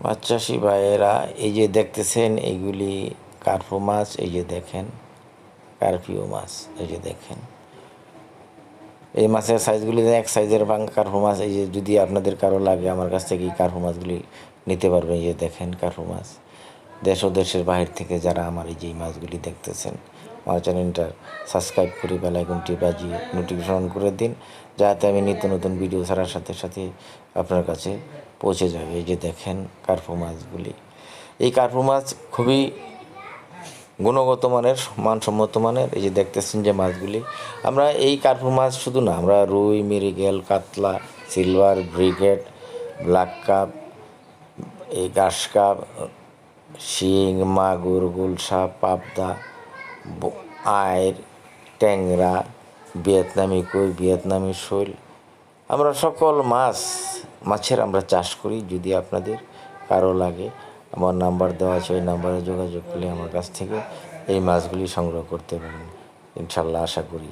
মাছ চাষি ভাইয়েরা, এই যে দেখতেছেন এইগুলি কার্পু মাছ, এই যে দেখেন কার্পিও মাছ, এই যে দেখেন এই মাছের সাইজগুলি এক সাইজের কার্পু মাছ। এই যে যদি আপনাদের কারো লাগে আমার কাছ থেকে এই কার্পু মাছগুলি নিতে পারবেন। এই যে দেখেন কার্পু মাছ। দেশ ও দেশের বাহির থেকে যারা আমার এই যে মাছগুলি দেখতেছেন, আমার চ্যানেলটা সাবস্ক্রাইব করে বেল আইকনটি বাজিয়ে নোটিফিকেশন করে দিন, যাতে আমি নিত্য নতুন ভিডিও ছাড়ার সাথে সাথে আপনার কাছে পৌঁছে যাবে। এই যে দেখেন কার্পু মাছগুলি। এই কার্পু মাছ খুবই গুণগত মানের, মানসম্মত মানের। এই যে দেখতেছেন যে মাছগুলি, আমরা এই কার্পু মাছ শুধু না, আমরা রুই, মৃগেল, কাতলা, সিলভার, ব্রিগেড, ব্ল্যাক কাপ, এই ঘাস কাপ, শিং, মাগুর, গুলশা, পাবদা, আইর, ট্যাংরা, ভিয়েতনামি কই, ভিয়েতনামি শৈল, আমরা সকল মাছের আমরা চাষ করি। যদি আপনাদের কারো লাগে, আমার নাম্বার দেওয়া আছে, ওই নাম্বারে যোগাযোগ করলে আমার কাছ থেকে এই মাছগুলি সংগ্রহ করতে পারেন ইনশাল্লাহ, আশা করি।